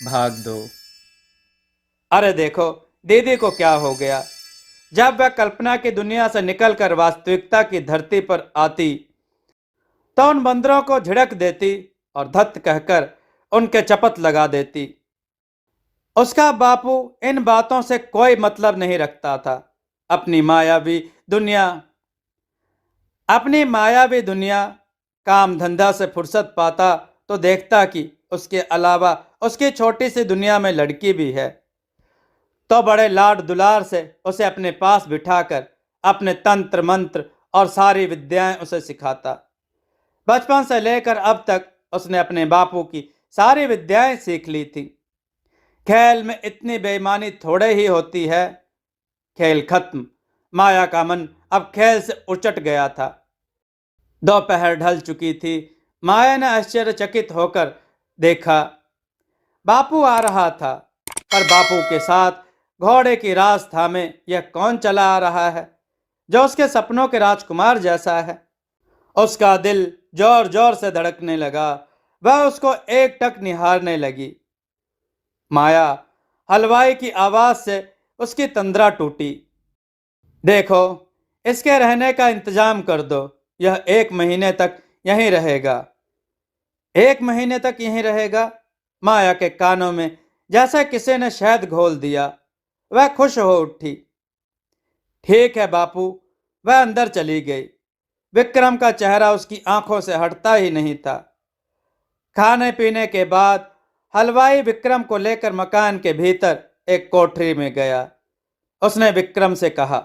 भाग दो। अरे देखो, दीदी को क्या हो गया। जब वह कल्पना की दुनिया से निकलकर वास्तविकता की धरती पर आती तो उन बंदरों को झिड़क देती और धत कहकर उनके चपत लगा देती। उसका बापू इन बातों से कोई मतलब नहीं रखता था। अपनी मायावी दुनिया अपनी मायावी दुनिया काम धंधा से फुर्सत पाता तो देखता कि उसके अलावा उसकी छोटी सी दुनिया में लड़की भी है, तो बड़े लाड दुलार से उसे अपने पास बिठाकर अपने तंत्र मंत्र और सारी विद्याएं उसे सिखाता। बचपन से लेकर अब तक उसने अपने बापू की सारी विद्याएं सीख ली थी। खेल में इतनी बेईमानी थोड़े ही होती है। खेल खत्म। माया का मन अब खेल से उचट गया था। दोपहर ढल चुकी थी। माया ने आश्चर्यचकित होकर देखा, बापू आ रहा था। पर बापू के साथ घोड़े की रास थामे यह कौन चला आ रहा है, जो उसके सपनों के राजकुमार जैसा है। उसका दिल जोर जोर से धड़कने लगा। वह उसको एकटक निहारने लगी। माया हलवाई की आवाज से उसकी तंद्रा टूटी। देखो, इसके रहने का इंतजाम कर दो। यह 1 महीने तक यहीं रहेगा। 1 महीने तक यहीं रहेगा। माया के कानों में जैसे किसी ने शहद घोल दिया। वह खुश हो उठी। ठीक है बापू। वह अंदर चली गई। विक्रम का चेहरा उसकी आंखों से हटता ही नहीं था। खाने पीने के बाद हलवाई विक्रम को लेकर मकान के भीतर एक कोठरी में गया। उसने विक्रम से कहा,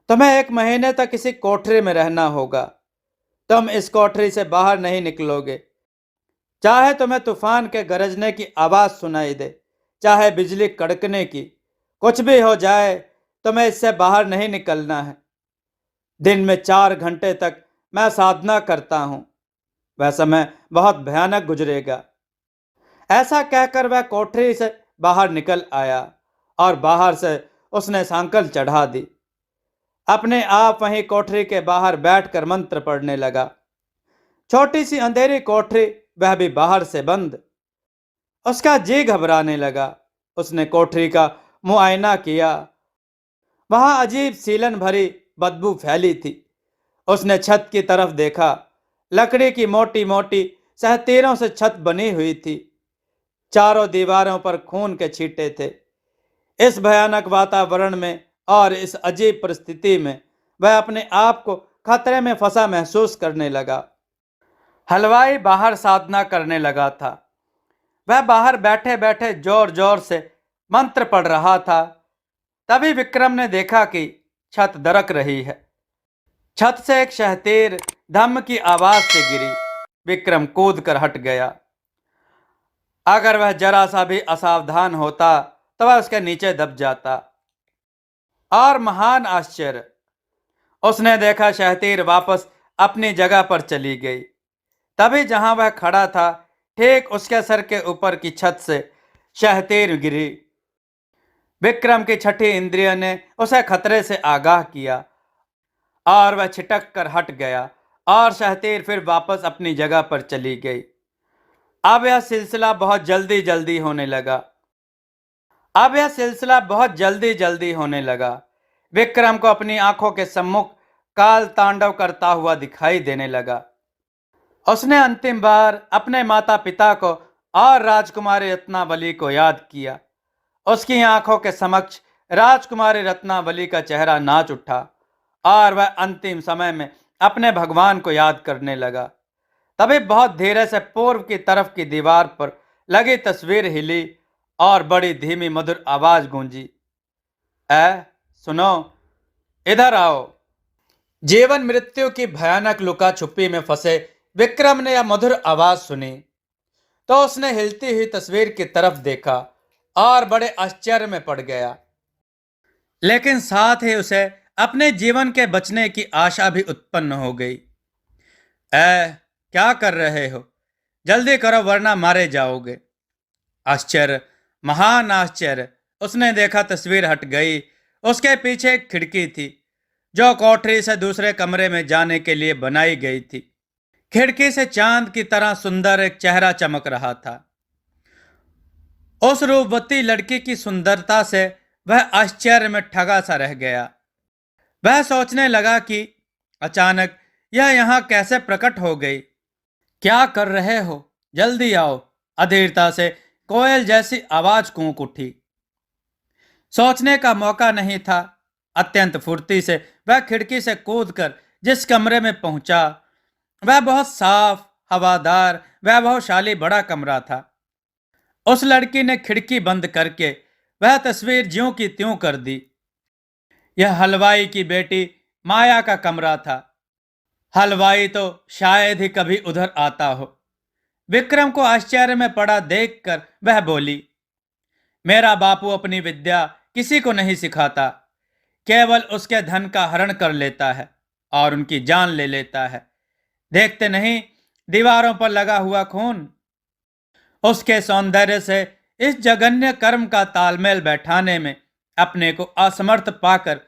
तुम्हें 1 महीने तक इसी कोठरी में रहना होगा। तुम इस कोठरी से बाहर नहीं निकलोगे। चाहे तुम्हें तूफान के गरजने की आवाज सुनाई दे, चाहे बिजली कड़कने की, कुछ भी हो जाए, तुम्हें इससे बाहर नहीं निकलना है। दिन में 4 घंटे तक मैं साधना करता हूं। वह समय बहुत भयानक गुजरेगा। ऐसा कहकर वह कोठरी से बाहर निकल आया और बाहर से उसने सांकल चढ़ा दी। अपने आप वहीं कोठरी के बाहर बैठकर मंत्र पढ़ने लगा। छोटी सी अंधेरी कोठरी, वह भी बाहर से बंद। उसका जी घबराने लगा। उसने कोठरी का मुआयना किया। वहां अजीब सीलन भरी बदबू फैली थी। उसने छत की तरफ देखा। लकड़ी की मोटी मोटी सहतीरों से छत बनी हुई थी। चारों दीवारों पर खून के छींटे थे। इस भयानक वातावरण में और इस अजीब परिस्थिति में वह अपने आप को खतरे में फंसा महसूस करने लगा। हलवाई बाहर साधना करने लगा था। वह बाहर बैठे बैठे जोर जोर से मंत्र पढ़ रहा था। तभी विक्रम ने देखा कि छत दरक रही है। छत से एक शहतीर धम्म की आवाज से गिरी। विक्रम कूद कर हट गया। अगर वह जरा सा भी असावधान होता तो वह उसके नीचे दब जाता। और महान आश्चर्य, उसने देखा शहतीर वापस अपनी जगह पर चली गई। तभी जहां वह खड़ा था, ठीक उसके सर के ऊपर की छत से शहतीर गिरी। विक्रम की छठी इंद्रिय ने उसे खतरे से आगाह किया और वह छिटक कर हट गया और शहतीर फिर वापस अपनी जगह पर चली गई। अब यह सिलसिला बहुत जल्दी जल्दी होने लगा। विक्रम को अपनी आंखों के सम्मुख काल तांडव करता हुआ दिखाई देने लगा। उसने अंतिम बार अपने माता पिता को और राजकुमारी रत्नावली को याद किया। उसकी आंखों के समक्ष राजकुमारी रत्नावली का चेहरा नाच उठा और वह अंतिम समय में अपने भगवान को याद करने लगा। तभी बहुत धीरे से पूर्व की तरफ की दीवार पर लगी तस्वीर हिली और बड़ी धीमी मधुर आवाज गूंजी, ए सुनो, इधर आओ। जीवन मृत्यु की भयानक लुका छुपी में फंसे विक्रम ने यह मधुर आवाज सुनी तो उसने हिलती हुई तस्वीर की तरफ देखा और बड़े आश्चर्य में पड़ गया। लेकिन साथ ही उसे अपने जीवन के बचने की आशा भी उत्पन्न हो गई। क्या कर रहे हो? जल्दी करो वरना मारे जाओगे। आश्चर्य, महान आश्चर्य। उसने देखा तस्वीर हट गई। उसके पीछे एक खिड़की थी जो कोठरी से दूसरे कमरे में जाने के लिए बनाई गई थी। खिड़की से चांद की तरह सुंदर एक चेहरा चमक रहा था। उस रूपवती लड़की की सुंदरता से वह आश्चर्य में ठगा सा रह गया। वह सोचने लगा कि अचानक यह यहाँ कैसे प्रकट हो गई। क्या कर रहे हो, जल्दी आओ, अधीरता से कोयल जैसी आवाज कूक उठी। सोचने का मौका नहीं था। अत्यंत फुर्ती से वह खिड़की से कूदकर जिस कमरे में पहुंचा, वह बहुत साफ, हवादार, वैभवशाली बड़ा कमरा था। उस लड़की ने खिड़की बंद करके वह तस्वीर ज्यों की त्यों कर दी। यह हलवाई की बेटी माया का कमरा था। हलवाई तो शायद ही कभी उधर आता हो। विक्रम को आश्चर्य में पड़ा देखकर वह बोली, मेरा बापू अपनी विद्या किसी को नहीं सिखाता, केवल उसके धन का हरण कर लेता है और उनकी जान ले लेता है। देखते नहीं, दीवारों पर लगा हुआ खून। उसके सौंदर्य से इस जघन्य कर्म का तालमेल बैठाने में अपने को असमर्थ पाकर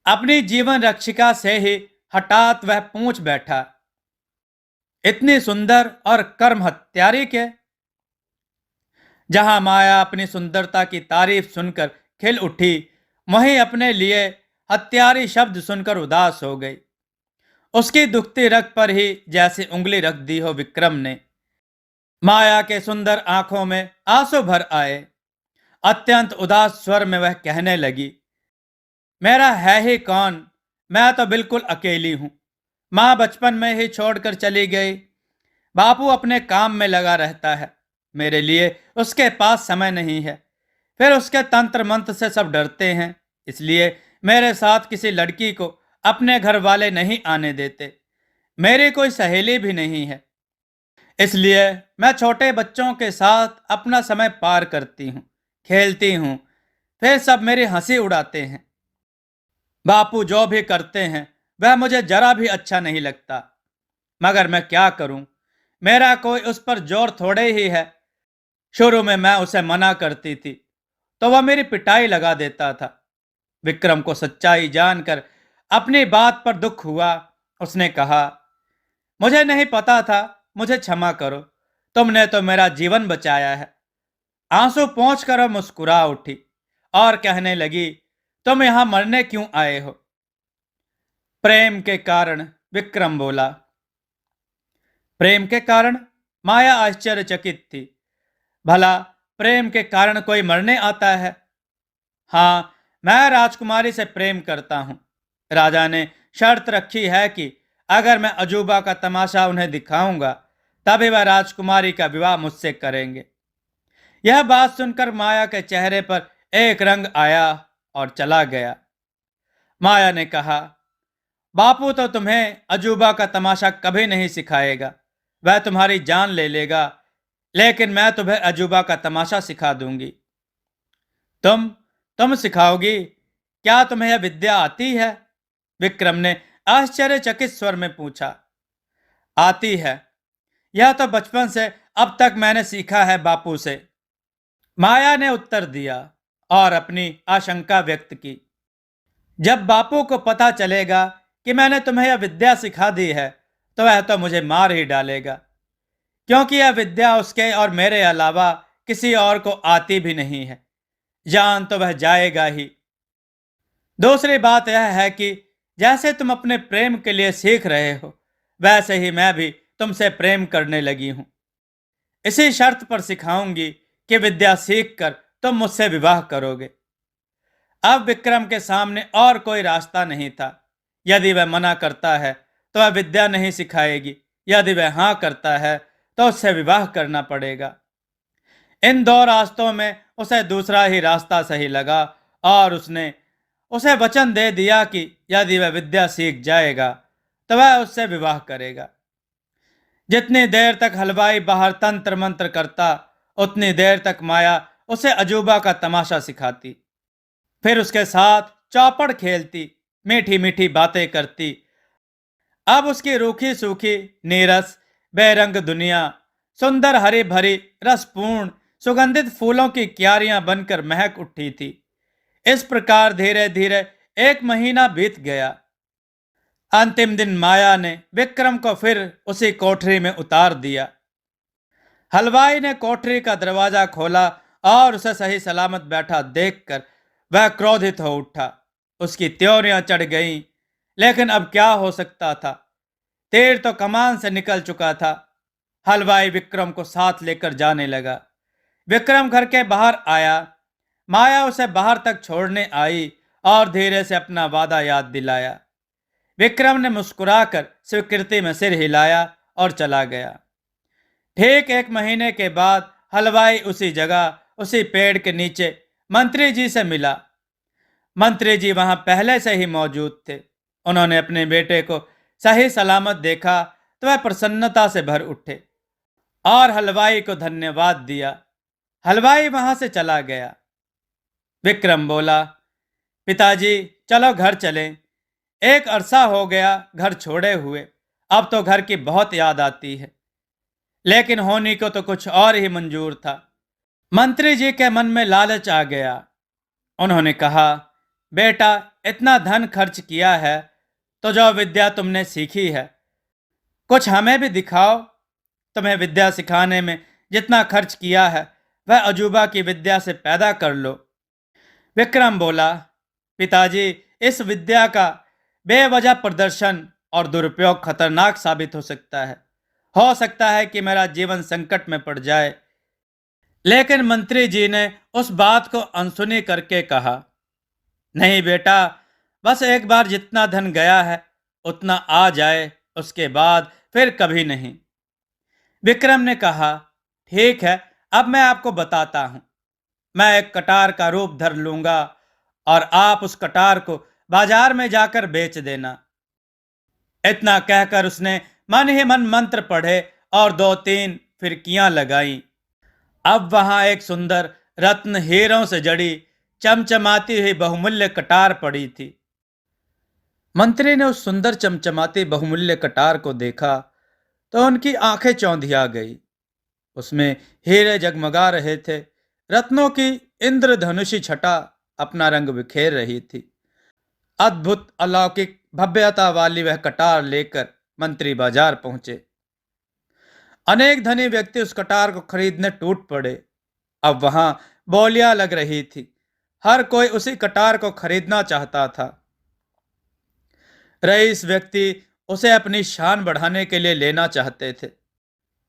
अपनी जीवन रक्षिका से ही हठात वह पूछ बैठा, इतनी सुंदर और कर्म हत्यारी के। जहां माया अपनी सुंदरता की तारीफ सुनकर खिल उठी, वहीं अपने लिए हत्यारी शब्द सुनकर उदास हो गई। उसकी दुखती रग पर ही जैसे उंगली रख दी हो विक्रम ने। माया के सुंदर आंखों में आंसू भर आए। अत्यंत उदास स्वर में वह कहने लगी, मेरा है ही कौन, मैं तो बिल्कुल अकेली हूं। माँ बचपन में ही छोड़कर चली गई। बापू अपने काम में लगा रहता है, मेरे लिए उसके पास समय नहीं है। फिर उसके तंत्र मंत्र से सब डरते हैं, इसलिए मेरे साथ किसी लड़की को अपने घर वाले नहीं आने देते। मेरी कोई सहेली भी नहीं है, इसलिए मैं छोटे बच्चों के साथ अपना समय पार करती हूँ, खेलती हूँ। फिर सब मेरी हंसी उड़ाते हैं। बापू जो भी करते हैं वह मुझे जरा भी अच्छा नहीं लगता, मगर मैं क्या करूं, मेरा कोई उस पर जोर थोड़े ही है। शुरू में मैं उसे मना करती थी तो वह मेरी पिटाई लगा देता था। विक्रम को सच्चाई जानकर अपनी बात पर दुख हुआ। उसने कहा, मुझे नहीं पता था, मुझे क्षमा करो, तुमने तो मेरा जीवन बचाया है। आंसू पोंछ कर वह मुस्कुरा उठी और कहने लगी, तुम यहां मरने क्यों आए हो? प्रेम के कारण, विक्रम बोला। प्रेम के कारण? माया आश्चर्यचकित थी। भला प्रेम के कारण कोई मरने आता है? हाँ, मैं राजकुमारी से प्रेम करता हूं। राजा ने शर्त रखी है कि अगर मैं अजूबा का तमाशा उन्हें दिखाऊंगा, तभी वह राजकुमारी का विवाह मुझसे करेंगे। यह बात सुनकर माया के चेहरे पर एक रंग आया और चला गया। माया ने कहा, बापू तो तुम्हें अजूबा का तमाशा कभी नहीं सिखाएगा, वह तुम्हारी जान ले लेगा, लेकिन मैं तुम्हें अजूबा का तमाशा सिखा दूंगी। तुम तुम सिखाओगी? क्या तुम्हें यह विद्या आती है? विक्रम ने आश्चर्यचकित स्वर में पूछा। आती है, यह तो बचपन से अब तक मैंने सीखा है बापू से, माया ने उत्तर दिया और अपनी आशंका व्यक्त की। जब बापू को पता चलेगा कि मैंने तुम्हें यह विद्या सिखा दी है, तो वह तो मुझे मार ही डालेगा, क्योंकि यह विद्या उसके और मेरे अलावा किसी और को आती भी नहीं है। जान तो वह जाएगा ही। दूसरी बात यह है कि जैसे तुम अपने प्रेम के लिए सीख रहे हो, वैसे ही मैं भी तुमसे प्रेम करने लगी हूं। इसी शर्त पर सिखाऊंगी कि विद्या सीखकर तुम मुझसे विवाह करोगे। अब विक्रम के सामने और कोई रास्ता नहीं था। यदि वह मना करता है तो वह विद्या नहीं सिखाएगी, यदि वह हाँ करता है तो उससे विवाह करना पड़ेगा। इन दो रास्तों में उसे दूसरा ही रास्ता सही लगा और उसने उसे वचन दे दिया कि यदि वह विद्या सीख जाएगा तो वह उससे विवाह करेगा। जितनी देर तक हलवाई बाहर तंत्र मंत्र करता, उतनी देर तक माया उसे अजूबा का तमाशा सिखाती। फिर उसके साथ चौपड़ खेलती, मीठी मीठी बातें करती। अब उसकी रूखी सूखी नीरस बेरंग दुनिया सुंदर हरी भरी रसपूर्ण सुगंधित फूलों की क्यारियां बनकर महक उठी थी। इस प्रकार धीरे धीरे एक महीना बीत गया। अंतिम दिन माया ने विक्रम को फिर उसी कोठरी में उतार दिया। हलवाई ने कोठरी का दरवाजा खोला और उसे सही सलामत बैठा देखकर वह क्रोधित हो उठा। उसकी त्योरियां चढ़ गईं, लेकिन अब क्या हो सकता था? तीर तो कमान से निकल चुका था। हलवाई विक्रम को साथ लेकर जाने लगा। विक्रम घर के बाहर आया। माया उसे बाहर तक छोड़ने आई और धीरे से अपना वादा याद दिलाया। विक्रम ने मुस्कुराकर स्वीकृति में सिर हिलाया और चला गया। ठीक 1 महीने के बाद हलवाई उसी जगह, उसी पेड़ के नीचे मंत्री जी से मिला। मंत्री जी वहां पहले से ही मौजूद थे। उन्होंने अपने बेटे को सही सलामत देखा तो वह प्रसन्नता से भर उठे और हलवाई को धन्यवाद दिया। हलवाई वहां से चला गया। विक्रम बोला, पिताजी चलो घर चलें। एक अरसा हो गया घर छोड़े हुए। अब तो घर की बहुत याद आती है। लेकिन होनी को तो कुछ और ही मंजूर था। मंत्री जी के मन में लालच आ गया। उन्होंने कहा, बेटा इतना धन खर्च किया है तो जो विद्या तुमने सीखी है कुछ हमें भी दिखाओ। तुम्हें विद्या सिखाने में जितना खर्च किया है वह अजूबा की विद्या से पैदा कर लो। विक्रम बोला, पिताजी इस विद्या का बेवजह प्रदर्शन और दुरुपयोग खतरनाक साबित हो सकता है कि मेरा जीवन संकट में पड़ जाए। लेकिन मंत्री जी ने उस बात को अनसुनी करके कहा, नहीं बेटा, बस एक बार जितना धन गया है उतना आ जाए, उसके बाद फिर कभी नहीं। विक्रम ने कहा, ठीक है, अब मैं आपको बताता हूं। मैं एक कटार का रूप धर लूंगा और आप उस कटार को बाजार में जाकर बेच देना। इतना कहकर उसने मन ही मन मंत्र पढ़े और 2-3 फिरकियां लगाईं। अब वहां एक सुंदर रत्न हीरों से जड़ी चमचमाती हुई बहुमूल्य कटार पड़ी थी। मंत्री ने उस सुंदर चमचमाती बहुमूल्य कटार को देखा तो उनकी आंखें चौंधिया गई। उसमें हीरे जगमगा रहे थे। रत्नों की इंद्रधनुषी छटा अपना रंग बिखेर रही थी। अद्भुत अलौकिक भव्यता वाली वह कटार लेकर मंत्री बाजार पहुंचे। अनेक धनी व्यक्ति उस कटार को खरीदने टूट पड़े। अब वहां बोलियां लग रही थी। हर कोई उसी कटार को खरीदना चाहता था। रईस व्यक्ति उसे अपनी शान बढ़ाने के लिए लेना चाहते थे।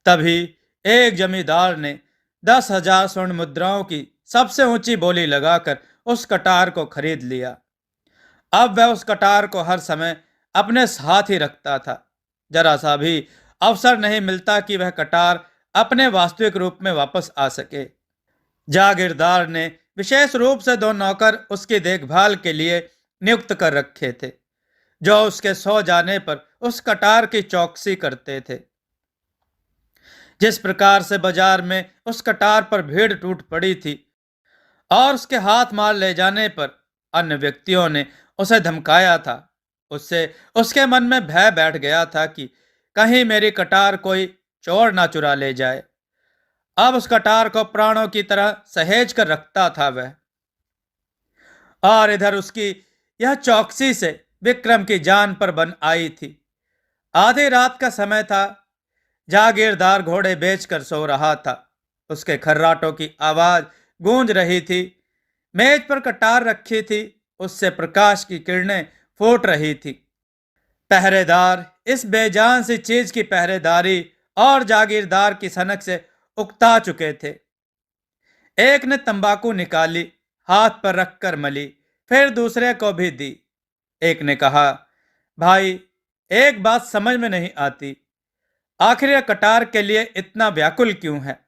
तभी एक जमींदार ने 10,000 स्वर्ण मुद्राओं की सबसे ऊंची बोली लगाकर उस कटार को खरीद लिया। अब वह उस कटार को हर समय अपने साथ ही रखता था। जरा सा भी अवसर नहीं मिलता कि वह कटार अपने वास्तविक रूप में वापस आ सके। जागीरदार ने विशेष रूप से 2 नौकर उसकी देखभाल के लिए नियुक्त कर रखे थे, जो उसके सो जाने पर उस कटार की चौकसी करते थे। जिस प्रकार से बाजार में उस कटार पर भीड़ टूट पड़ी थी और उसके हाथ मार ले जाने पर अन्य व्यक्तियों ने उसे धमकाया था, उससे उसके मन में भय बैठ गया था कि कहीं मेरी कटार कोई चोर ना चुरा ले जाए। अब उस कटार को प्राणों की तरह सहेज कर रखता था वह। और इधर उसकी यह चौकसी से विक्रम की जान पर बन आई थी। आधी रात का समय था। जागीरदार घोड़े बेचकर सो रहा था। उसके खर्राटों की आवाज गूंज रही थी। मेज पर कटार रखी थी, उससे प्रकाश की किरणें फूट रही थी। पहरेदार इस बेजान सी चीज की पहरेदारी और जागीरदार की सनक से उकता चुके थे। एक ने तंबाकू निकाली, हाथ पर रखकर मली, फिर दूसरे को भी दी। एक ने कहा, भाई एक बात समझ में नहीं आती, आखिर यह कटार के लिए इतना व्याकुल क्यों है?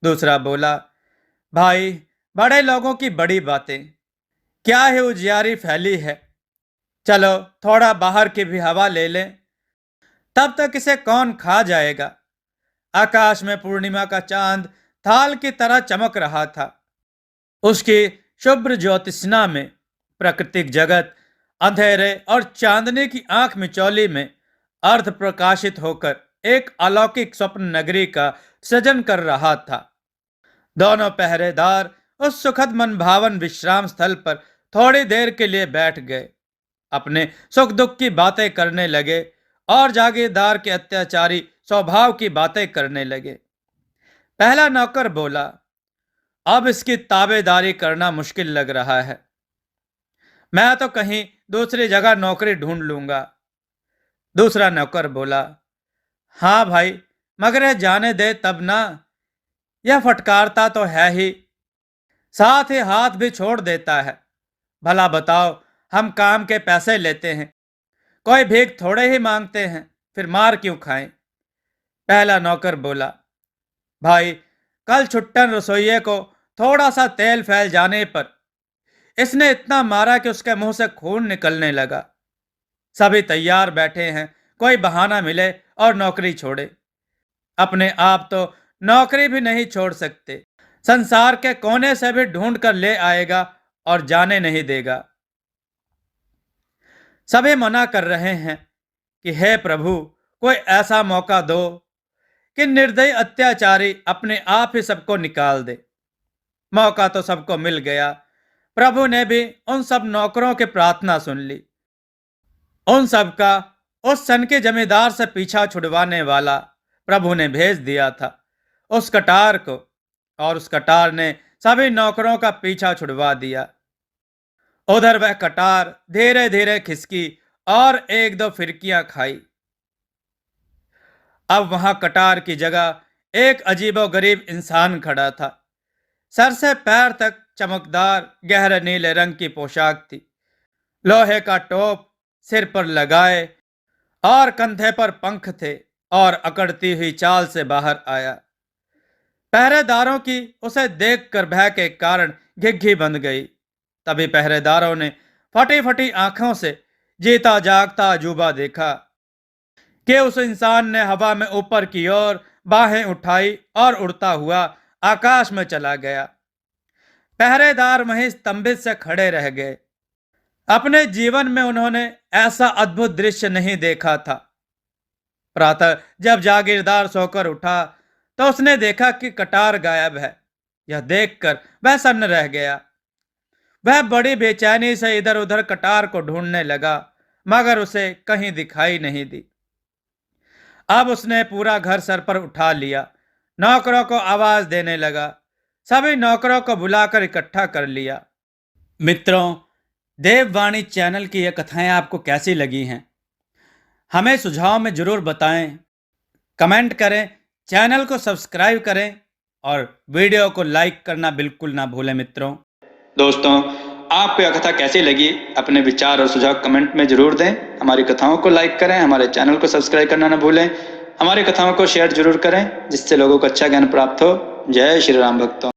दूसरा बोला, भाई बड़े लोगों की बड़ी बातें, क्या ही उजियारी फैली है। चलो थोड़ा बाहर की भी हवा ले लें, तब तक इसे कौन खा जाएगा। आकाश में पूर्णिमा का चांद थाल की तरह चमक रहा था। उसकी शुभ्र ज्योतिष्ना में प्राकृतिक जगत अंधेरे और चांदनी की आंख मिचौली में अर्ध प्रकाशित होकर एक अलौकिक स्वप्न नगरी का सृजन कर रहा था। दोनों पहरेदार उस सुखद मन भावन विश्राम स्थल पर थोड़ी देर के लिए बैठ गए, अपने सुख दुख की बातें करने लगे और जागीरदार के अत्याचारी स्वभाव की बातें करने लगे। पहला नौकर बोला, अब इसकी ताबेदारी करना मुश्किल लग रहा है। मैं तो कहीं दूसरी जगह नौकरी ढूंढ लूंगा। दूसरा नौकर बोला, हाँ भाई, मगर यह जाने दे तब ना। यह फटकारता तो है ही, साथ ही हाथ भी छोड़ देता है। भला बताओ, हम काम के पैसे लेते हैं, कोई भीख थोड़े ही मांगते हैं, फिर मार क्यों खाएं। पहला नौकर बोला, भाई, कल छुट्टन रसोइये को थोड़ा सा तेल फैल जाने पर इसने इतना मारा कि उसके मुंह से खून निकलने लगा। सभी तैयार बैठे हैं, कोई बहाना मिले और नौकरी छोड़े। अपने आप तो नौकरी भी नहीं छोड़ सकते, संसार के कोने से भी ढूंढ कर ले आएगा और जाने नहीं देगा। सभी मना कर रहे हैं कि हे प्रभु, कोई ऐसा मौका दो कि निर्दयी अत्याचारी अपने आप ही सबको निकाल दे। मौका तो सबको मिल गया। प्रभु ने भी उन सब नौकरों की प्रार्थना सुन ली। उन सब का उस सन के जमींदार से पीछा छुड़वाने वाला प्रभु ने भेज दिया था, उस कटार को, और उस कटार ने सभी नौकरों का पीछा छुड़वा दिया। उधर वह कटार धीरे धीरे खिसकी और एक दो फिरकियां खाई। अब वहां कटार की जगह एक अजीबोगरीब इंसान खड़ा था। सर से पैर तक चमकदार गहरे नीले रंग की पोशाक थी, लोहे का टोप सिर पर लगाए और कंधे पर पंख थे, और अकड़ती हुई चाल से बाहर आया। पहरेदारों की उसे देखकर भय के कारण घिघी बंद गई। तभी पहरेदारों ने फटी फटी आंखों से जीता जागता अजूबा देखा कि उस इंसान ने हवा में ऊपर की ओर बाहें उठाई और उड़ता हुआ आकाश में चला गया। पहरेदार वहीं स्तंभित से खड़े रह गए। अपने जीवन में उन्होंने ऐसा अद्भुत दृश्य नहीं देखा था। प्रातः जब जागीरदार सोकर उठा तो उसने देखा कि कटार गायब है। यह देखकर वह सन्न रह गया। वह बड़ी बेचैनी से इधर उधर कटार को ढूंढने लगा, मगर उसे कहीं दिखाई नहीं दी। अब उसने पूरा घर सर पर उठा लिया, नौकरों को आवाज देने लगा, सभी नौकरों को बुलाकर इकट्ठा कर लिया। मित्रों, देववाणी चैनल की ये कथाएं आपको कैसी लगी हैं, हमें सुझाव में जरूर बताएं। कमेंट करें, चैनल को सब्सक्राइब करें और वीडियो को लाइक करना बिल्कुल ना भूलें। मित्रों, दोस्तों, आपको यह कथा कैसी लगी, अपने विचार और सुझाव कमेंट में जरूर दें। हमारी कथाओं को लाइक करें, हमारे चैनल को सब्सक्राइब करना ना भूलें। हमारी कथाओं को शेयर जरूर करें, जिससे लोगों को अच्छा ज्ञान प्राप्त हो। जय श्री राम भक्तों।